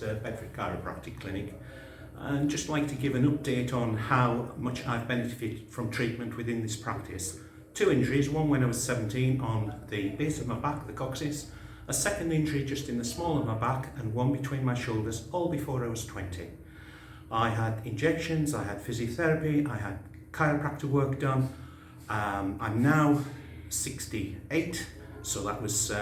at Bedford Chiropractic Clinic, and just like to give an update on how much I've benefited from treatment within this practice. 2 injuries, one when I was 17 on the base of my back, the coccyx, a second injury just in the small of my back, and one between my shoulders, all before I was 20. I had injections, I had physiotherapy, I had chiropractic work done. I'm now 68, so that was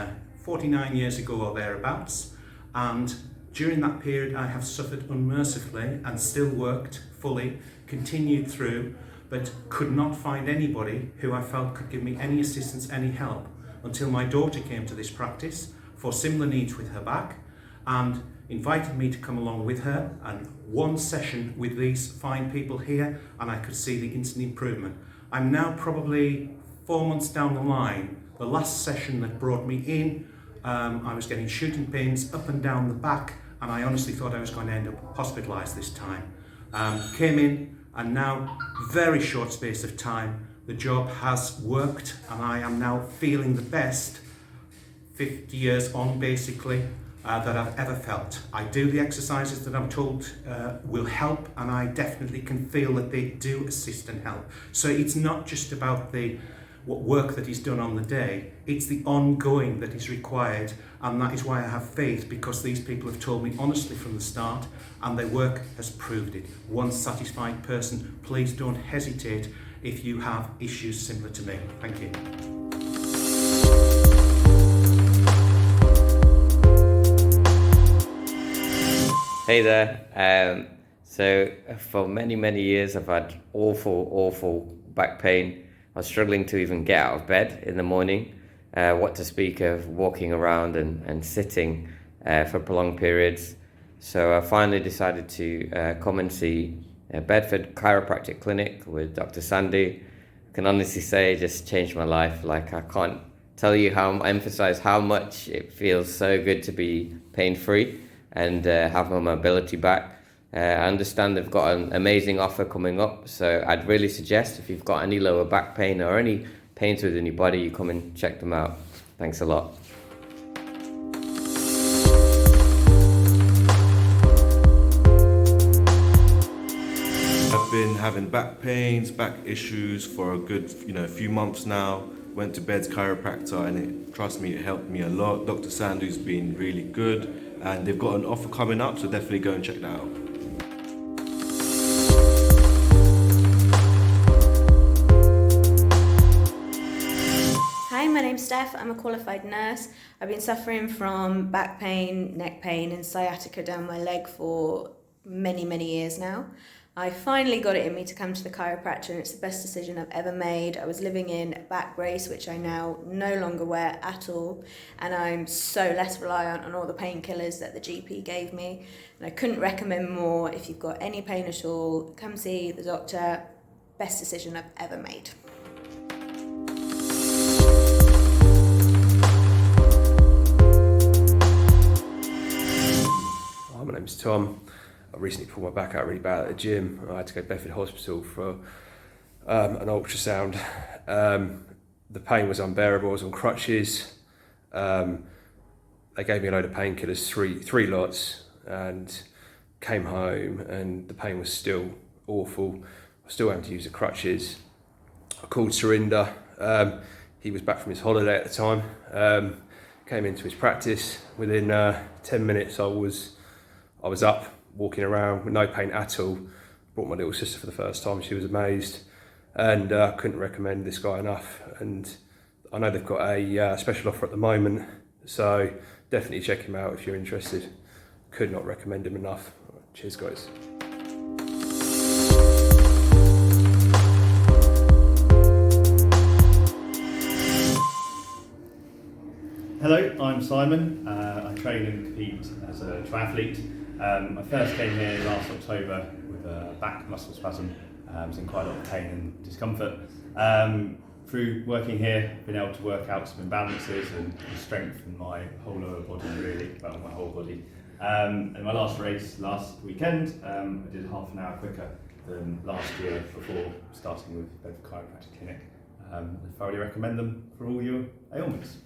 49 years ago or thereabouts, and during that period I have suffered unmercifully and still worked fully, continued through, but could not find anybody who I felt could give me any assistance, any help, until my daughter came to this practice for similar needs with her back and invited me to come along with her, and one session with these fine people here and I could see the instant improvement. I'm now probably 4 months down the line. The last session that brought me in, I was getting shooting pains up and down the back, and I honestly thought I was going to end up hospitalised this time. Came in, and now, very short space of time, the job has worked, and I am now feeling the best, 50 years on basically, that I've ever felt. I do the exercises that I'm told will help, and I definitely can feel that they do assist and help. So it's not just about what work that is done on the day, it's the ongoing that is required, and that is why I have faith, because these people have told me honestly from the start, and their work has proved it. One satisfied person. Please don't hesitate if you have issues similar to me. Thank you. Hey there. So for many years I've had awful back pain. I was struggling to even get out of bed in the morning, what to speak of walking around and sitting for prolonged periods. So I finally decided to come and see Bedford Chiropractic Clinic with Dr. Sandu. I can honestly say it just changed my life. Like, I can't tell you emphasize how much it feels so good to be pain-free and have my mobility back. I understand they've got an amazing offer coming up, so I'd really suggest if you've got any lower back pain or any pains within your body, you come and check them out. Thanks a lot. I've been having back pains, back issues for a good few months now. Went to Bed's chiropractor, and trust me, it helped me a lot. Dr. Sandu's been really good, and they've got an offer coming up, so definitely go and check that out. Hi, my name's Steph. I'm a qualified nurse. I've been suffering from back pain, neck pain and sciatica down my leg for many years now. I finally got it in me to come to the chiropractor, and it's the best decision I've ever made. I was living in a back brace, which I now no longer wear at all, and I'm so less reliant on all the painkillers that the GP gave me. And I couldn't recommend more. If you've got any pain at all, come see the doctor. Best decision I've ever made. Hi, my name's Tom. I recently pulled my back out really bad at the gym. I had to go to Bedford Hospital for an ultrasound. The pain was unbearable. I was on crutches. They gave me a load of painkillers, three lots, and came home and the pain was still awful. I was still having to use the crutches. I called Surinder. He was back from his holiday at the time. Came into his practice. Within 10 minutes I was up, walking around with no pain at all. Brought my little sister for the first time. She was amazed, and I couldn't recommend this guy enough. And I know they've got a special offer at the moment, so definitely check him out if you're interested. Could not recommend him enough. Cheers, guys. Hello, I'm Simon. I train and compete as a triathlete. I first came here last October with a back muscle spasm. I was in quite a lot of pain and discomfort. Through working here, I've been able to work out some imbalances and strengthen my whole lower body, really, well, my whole body. In my last race last weekend, I did half an hour quicker than last year before starting with Bedford Chiropractic Clinic. I thoroughly recommend them for all your ailments.